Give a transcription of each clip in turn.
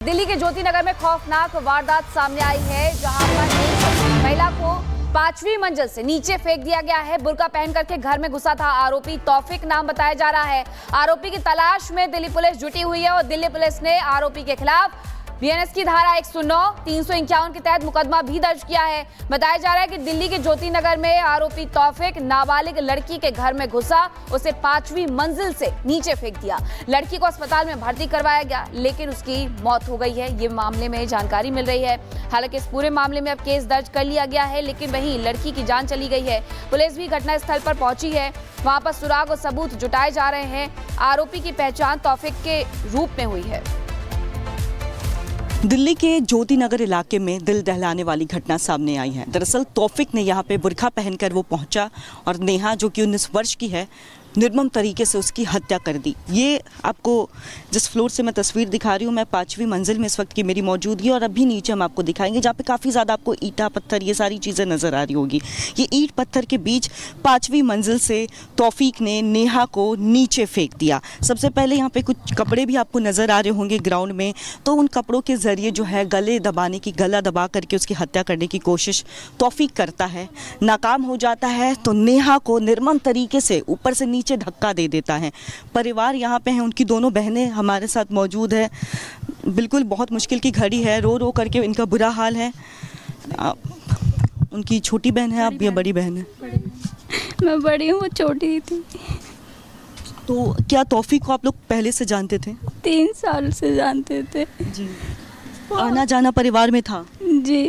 दिल्ली के ज्योति नगर में खौफनाक वारदात सामने आई है, जहां पर एक महिला को 5वीं मंजिल से नीचे फेंक दिया गया है। बुर्का पहन करके घर में घुसा था आरोपी तौफिक नाम बताया जा रहा है। आरोपी की तलाश में दिल्ली पुलिस जुटी हुई है और दिल्ली पुलिस ने आरोपी के खिलाफ बीएनएस की धारा 109, 351 के तहत मुकदमा भी दर्ज किया है। बताया जा रहा है कि दिल्ली के ज्योति नगर में आरोपी तौफिक नाबालिग लड़की के घर में घुसा, उसे 5वीं मंजिल से नीचे फेंक दिया। लड़की को अस्पताल में भर्ती करवाया गया, लेकिन उसकी मौत हो गई है। ये मामले में जानकारी मिल रही है। हालांकि इस पूरे मामले में अब केस दर्ज कर लिया गया है, लेकिन वहीं लड़की की जान चली गई है। पुलिस भी घटनास्थल पर पहुंची है। वहां पर सुराग और सबूत जुटाए जा रहे हैं। आरोपी की पहचान तौफिक के रूप में हुई है। दिल्ली के ज्योति नगर इलाके में दिल दहलाने वाली घटना सामने आई है। दरअसल तौफिक ने यहाँ पे बुर्का पहनकर वो पहुंचा और नेहा, जो कि 19 वर्ष की है, निर्मम तरीके से उसकी हत्या कर दी। ये आपको जिस फ्लोर से मैं तस्वीर दिखा रही हूँ, मैं 5वीं मंजिल में इस वक्त की मेरी मौजूदगी, और अभी नीचे हम आपको दिखाएंगे जहाँ पे काफ़ी ज़्यादा आपको ईंटा पत्थर ये सारी चीज़ें नज़र आ रही होगी। ये ईंट पत्थर के बीच 5वीं मंजिल से तौफीक ने नेहा को नीचे फेंक दिया। सबसे पहले यहाँ पे कुछ कपड़े भी आपको नज़र आ रहे होंगे ग्राउंड में, तो उन कपड़ों के ज़रिए जो है गला दबा करके उसकी हत्या करने की कोशिश तौफीक करता है। नाकाम हो जाता है तो नेहा को निर्मम तरीके से ऊपर से नीचे धक्का दे देता है। परिवार यहाँ पे है, उनकी दोनों बहनें हमारे साथ मौजूद है। बिल्कुल बहुत मुश्किल की घड़ी है, रो रो करके इनका बुरा हाल है। उनकी छोटी बहन है आप या बड़ी बहन है? मैं बड़ी हूँ, वो छोटी थी। तो क्या तौफीक को आप लोग पहले से जानते थे? 3 साल से जानते थे जी। आना जाना परिवार में था जी।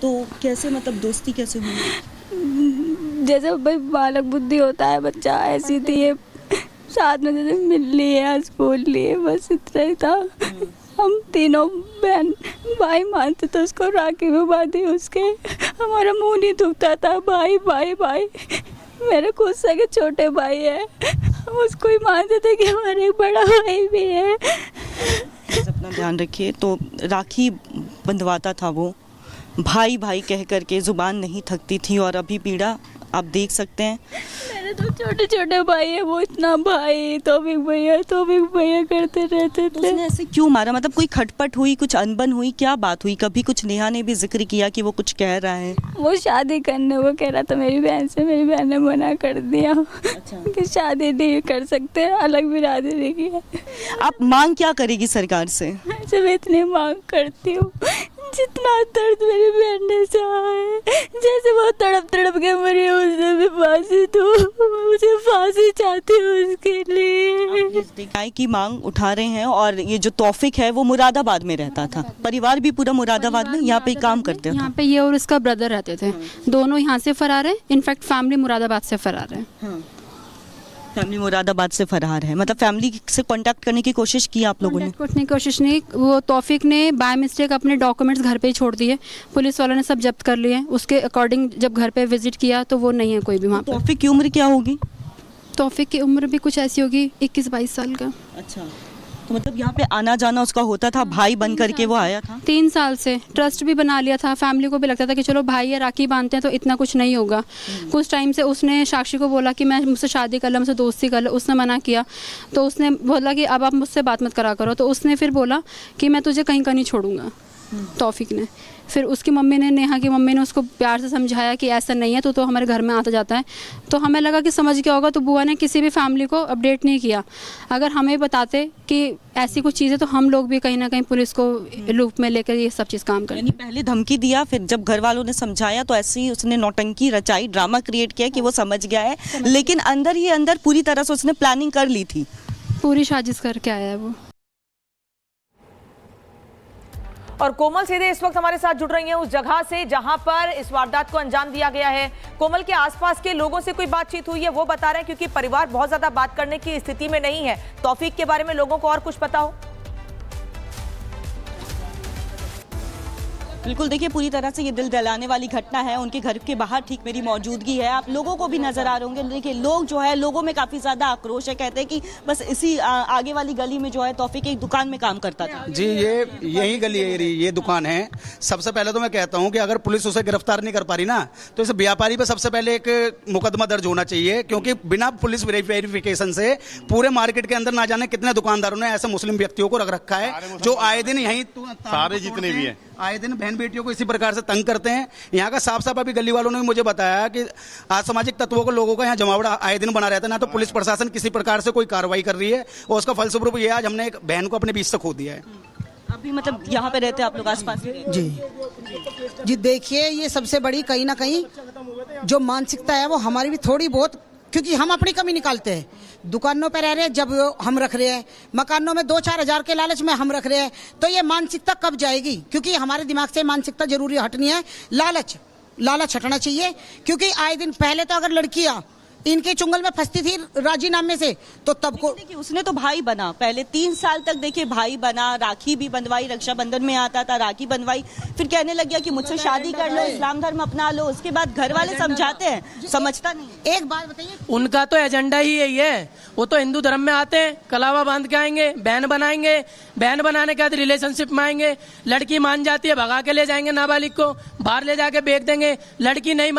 तो कैसे, मतलब दोस्ती कैसे हुई? जैसे भाई बालक बुद्धि होता है बच्चा, ऐसी थी ये। साथ में जैसे मिल लिए, हंस बोल लिए, बस इतना ही था। हम तीनों बहन भाई मानते थे उसको, राखी में बांधी उसके। हमारा मुंह नहीं दुखता था, भाई भाई भाई। मेरे खुद से के छोटे भाई है, हम उसको ही मानते थे कि हमारे एक बड़ा भाई भी है। अपना ध्यान रखिए। तो राखी बंधवाता था वो, भाई भाई कह करके, जुबान नहीं थकती थी, और अभी पीड़ा आप देख सकते हैं। मेरे तो छोटे छोटे भाई है, वो इतना भाई तो भी भैया करते रहते थे। उसने ऐसे क्यों मारा? मतलब कोई खटपट हुई, कुछ अनबन हुई, क्या बात हुई? कभी कुछ नेहा ने भी जिक्र किया कि वो कुछ कह रहा है? वो शादी करने वो कह रहा था मेरी बहन से, मेरी बहन ने मना कर दिया। अच्छा। कि शादी नहीं कर सकते, अलग बिरादरी की है। आप मांग क्या करेगी सरकार से? ऐसे मैं इतनी मांग करती हूँ, जितना दर्द मेरी बहन ने सहा है, जैसे वो तड़प तड़प के मरी, उसे भी फांसी दो, मुझे फांसी चाहती हूँ उसके लिए। की मांग उठा रहे हैं। और ये जो तौफिक है वो मुरादाबाद में रहता था, परिवार भी पूरा मुरादाबाद में यहाँ पे काम करते थे। यहाँ पे ये और इसका ब्रदर रहते थे, दोनों यहाँ से फरार है। इनफैक्ट फैमिली मुरादाबाद से फरार है। फैमिली मुरादाबाद से फरार है, मतलब फैमिली से कांटेक्ट करने की कोशिश की आप लोगों ने? करने की कोशिश नहीं, वो तौफिक ने बाय मिस्टेक अपने डॉक्यूमेंट्स घर पे ही छोड़ दिए। पुलिस वालों ने सब जब्त कर लिए। उसके अकॉर्डिंग जब घर पे विजिट किया तो वो नहीं है कोई भी वहाँ पे। तौफिक की उम्र क्या होगी? तौफिक की उम्र भी कुछ ऐसी होगी, 21-22 साल का। अच्छा, तो मतलब यहाँ पे आना जाना उसका होता था, भाई बन करके वो आया था? 3 साल से ट्रस्ट भी बना लिया था। फैमिली को भी लगता था कि चलो भाई है, राखी बांधते हैं तो इतना कुछ नहीं होगा। कुछ टाइम से उसने साक्षी को बोला कि मैं मुझसे शादी कर लो, मुझसे दोस्ती कर लो। उसने मना किया, तो उसने बोला कि अब आप मुझसे बात मत करा करो। तो उसने फिर बोला कि मैं तुझे कहीं का नहीं छोड़ूंगा, तौफिक ने। फिर उसकी मम्मी ने, नेहा की मम्मी ने उसको प्यार से समझाया कि ऐसा नहीं है, तो हमारे घर में आता जाता है। तो हमें लगा कि समझ गया होगा, तो बुआ ने किसी भी फैमिली को अपडेट नहीं किया। अगर हमें बताते कि ऐसी कुछ चीज़ है तो हम लोग भी कहीं ना कहीं पुलिस को लूप में लेकर ये सब चीज़ काम करें। यानी पहले धमकी दिया, फिर जब घर वालों ने समझाया तो ऐसे ही उसने नौटंकी रचाई, ड्रामा क्रिएट किया कि वो समझ गया है, लेकिन अंदर ही अंदर पूरी तरह से उसने प्लानिंग कर ली थी। पूरी साजिश करके आया है वो। और कोमल सीधे इस वक्त हमारे साथ जुड़ रही हैं उस जगह से जहां पर इस वारदात को अंजाम दिया गया है। कोमल, के आसपास के लोगों से कोई बातचीत हुई है? वो बता रहे हैं क्योंकि परिवार बहुत ज्यादा बात करने की स्थिति में नहीं है। तौफीक के बारे में लोगों को और कुछ पता हो? बिल्कुल, देखिए पूरी तरह से ये दिल दहलाने वाली घटना है। उनके घर के बाहर ठीक मेरी मौजूदगी है। आप लोगों को भी नजर आ रहे होंगे। देखिए लोग जो है, लोगों में काफी ज्यादा आक्रोश है। कहते हैं कि बस इसी आगे वाली गली में जो है तौफीक एक दुकान में काम करता था। जी, ये यही गली है, ये दुकान है। सबसे पहले तो मैं कहता हूं कि अगर पुलिस उसे गिरफ्तार नहीं कर पा रही ना, तो इस व्यापारी पे सबसे पहले एक मुकदमा दर्ज होना चाहिए, क्योंकि बिना पुलिस वेरिफिकेशन से पूरे मार्केट के अंदर ना जाने कितने दुकानदारों ने ऐसे मुस्लिम व्यक्तियों को रख रखा है जो आए दिन यहीं सारे जितने भी हैं आए दिन बहन बेटियों को इसी प्रकार से तंग करते हैं। यहाँ का साफ साफ अभी गली वालों ने भी मुझे बताया कि असामाजिक तत्वों को, लोगों का यहाँ जमावड़ा आए दिन बना रहता है। ना तो पुलिस प्रशासन किसी प्रकार से कोई कार्रवाई कर रही है, और उसका फलस्वरूप ये आज हमने एक बहन को अपने बीच से खो दिया है। अभी मतलब यहाँ पे रहते हैं आप लोग आसपास? जी देखिए, ये सबसे बड़ी कहीं ना कहीं जो मानसिकता है वो हमारी भी थोड़ी बहुत, क्योंकि हम अपनी कमी निकालते हैं। दुकानों पे रह रहे हैं जब हम रख रहे हैं, मकानों में 2-4 हजार के लालच में हम रख रहे हैं, तो ये मानसिकता कब जाएगी? क्योंकि हमारे दिमाग से मानसिकता जरूरी हटनी है। लालच हटना चाहिए, क्योंकि आए दिन पहले तो अगर लड़कियां इनके चुंगल में फंसती थी राजीनामे से, तो तब को देखिए उसने तो भाई बना, पहले 3 साल तक देखिए भाई बना, राखी भी बंधवाई, रक्षाबंधन में आता था राखी बंधवाई, फिर कहने लग गया कि मुझसे शादी कर लो, इस्लाम धर्म अपना लो। उसके बाद घर वाले समझाते हैं, समझता नहीं। एक बात बताइए, उनका तो एजेंडा ही यही है। वो तो हिंदू धर्म में आते हैं, कलावा बांध के आएंगे, बहन बनाएंगे, बहन बनाने के बाद रिलेशनशिप में आएंगे, लड़की मान जाती है भगा के ले जाएंगे, नाबालिग को बाहर ले जाके बेच देंगे। लड़की नहीं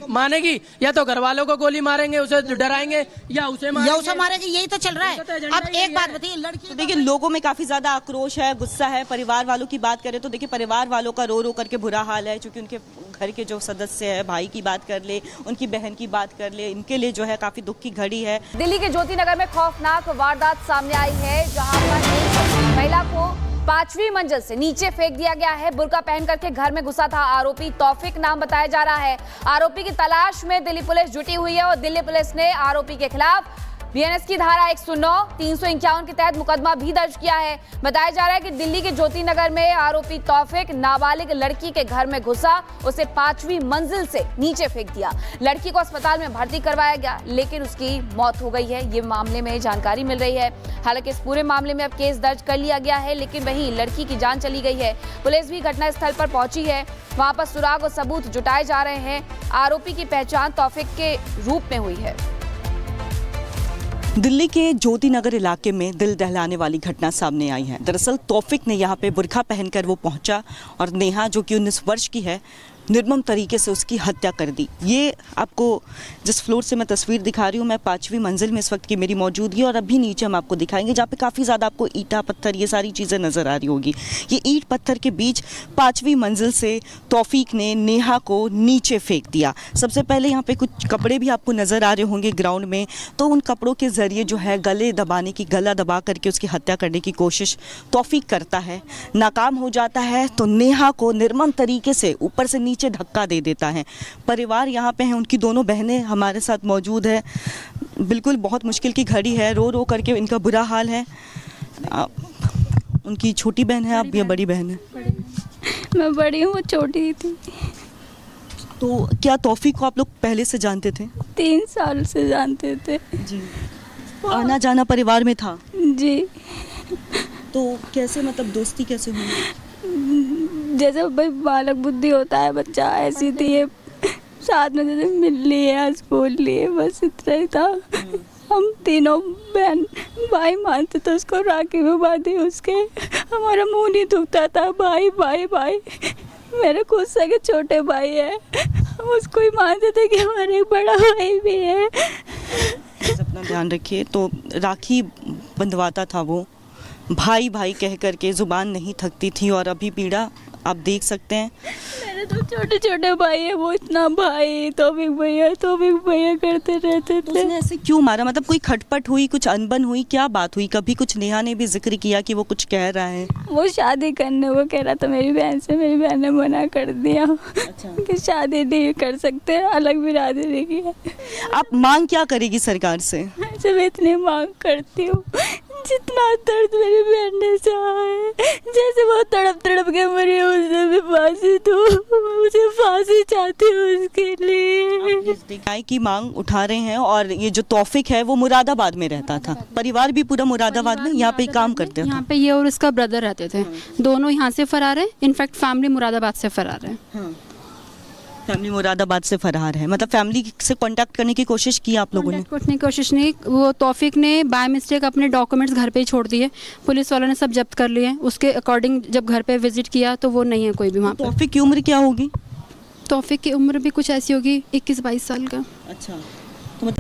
मानेगी या तो घर वालों को गोली मारेंगे, उसे डराएंगे, या उसे मारेंगे। यही तो चल रहा है। अब एक बात बताइए, लड़की तो देखिए लोगों में काफी ज्यादा आक्रोश है, गुस्सा है। परिवार वालों की बात करें तो देखिए परिवार वालों का रो रो करके बुरा हाल है, क्योंकि उनके घर के जो सदस्य है, भाई की बात कर ले, उनकी बहन की बात कर ले, इनके लिए जो है काफी दुख की घड़ी है। दिल्ली के ज्योति नगर में खौफनाक वारदात सामने आई है, जहां पर महिला को 5वीं मंजिल से नीचे फेंक दिया गया है। बुर्का पहन करके घर में घुसा था आरोपी, तौफीक नाम बताया जा रहा है। आरोपी की तलाश में दिल्ली पुलिस जुटी हुई है और दिल्ली पुलिस ने आरोपी के खिलाफ बीएनएस की धारा 109, 351 के तहत मुकदमा भी दर्ज किया है। बताया जा रहा है कि दिल्ली के ज्योति नगर में आरोपी तौफीक नाबालिग लड़की के घर में घुसा, उसे 5वीं मंजिल से नीचे फेंक दिया। लड़की को अस्पताल में भर्ती करवाया गया, लेकिन उसकी मौत हो गई है। ये मामले में जानकारी मिल रही है। हालांकि इस पूरे मामले में अब केस दर्ज कर लिया गया है, लेकिन वहीं लड़की की जान चली गई है। पुलिस भी घटनास्थल पर पहुंची है, वहां पर सुराग और सबूत जुटाए जा रहे हैं। आरोपी की पहचान तौफीक के रूप में हुई है। दिल्ली के ज्योति नगर इलाके में दिल दहलाने वाली घटना सामने आई है। दरअसल तौफीक ने यहाँ पे बुर्का पहनकर वो पहुंचा और नेहा जो कि 19 वर्ष की है, निर्मम तरीके से उसकी हत्या कर दी। ये आपको जिस फ्लोर से मैं तस्वीर दिखा रही हूँ, मैं 5वीं मंजिल में इस वक्त की मेरी मौजूदगी, और अभी नीचे हम आपको दिखाएंगे जहाँ पे काफ़ी ज़्यादा आपको ईंटा पत्थर ये सारी चीज़ें नज़र आ रही होगी। ये ईंट पत्थर के बीच 5वीं मंजिल से तौफीक ने नेहा को नीचे फेंक दिया। सबसे पहले यहाँ पे कुछ कपड़े भी आपको नज़र आ रहे होंगे ग्राउंड में, तो उन कपड़ों के ज़रिए जो है गला दबा करके उसकी हत्या करने की कोशिश तौफीक करता है। नाकाम हो जाता है तो नेहा को निर्मम तरीके से ऊपर से नीचे धक्का दे देता है। परिवार यहाँ पे हैं, उनकी दोनों बहनें हमारे साथ मौजूद है। बिल्कुल बहुत मुश्किल की घड़ी है, रो रो करके इनका बुरा हाल है। उनकी छोटी बहन है, आप या बड़ी बहन है? मैं बड़ी हूँ, वो छोटी थी। तो क्या तौफीक को आप लोग पहले से जानते थे? 3 साल से जानते थे जी। आना जाना परिवार में था जी। तो कैसे, मतलब दोस्ती कैसे हुई? जैसे भाई बालक बुद्धि होता है बच्चा, ऐसी थी ये। साथ में जैसे मिल लिए, हंस बोल लिए, बस इतना ही था। हम तीनों बहन भाई मानते थे उसको, राखी में बांधी उसके। हमारा मुंह नहीं दुखता था, भाई भाई भाई। मेरे खुद से छोटे भाई है, हम उसको ही मानते थे कि हमारा एक बड़ा भाई भी है। अपना ध्यान रखिए। तो राखी बंधवाता था वो, भाई भाई कह करके, जुबान नहीं थकती थी, और अभी पीड़ा आप देख सकते हैं। मेरे तो छोटे छोटे भाई है, वो इतना भाई तौफीक भैया करते रहते तो थे। उसने ऐसे क्यों मारा? मतलब कोई खटपट हुई, कुछ अनबन हुई, क्या बात हुई? कभी कुछ नेहा ने भी जिक्र किया कि वो कुछ कह रहा है? वो शादी करने वो कह रहा था मेरी बहन से, मेरी बहन ने मना कर दिया। अच्छा। कि शादी नहीं कर सकते, अलग बिरादरी की है। आप मांग क्या करेगी सरकार से? मैं सिर्फ इतनी मांग करती हूँ, जितना दर्द मेरी बहन ने सहा है, जैसे वो तड़प तड़प के मरी, उसे भी फांसी दो, उसे फांसी चाहती हूँ उसके लिए। न्याय की मांग उठा रहे हैं और ये जो तौफिक है वो मुरादाबाद में रहता था, परिवार भी पूरा मुरादाबाद में यहाँ पे काम करते यहाँ थे। पे ये और इसका ब्रदर रहते थे, दोनों यहाँ से फरार है, इनफैक्ट फैमिली मुरादाबाद से फरार है। फैमिली मुरादाबाद से फरार है, मतलब फैमिली से कांटेक्ट करने की कोशिश की आप लोगों ने? कांटेक्ट करने की कोशिश नहीं, वो तौफिक ने बाय मिस्टेक अपने डॉक्यूमेंट्स घर पे ही छोड़ दिए, पुलिस वालों ने सब जब्त कर लिए। उसके अकॉर्डिंग जब घर पे विजिट किया तो वो नहीं है कोई भी वहाँ पर। तौफिक की उम्र क्या होगी? तौफिक की उम्र भी कुछ ऐसी होगी 21-22 साल का। अच्छा,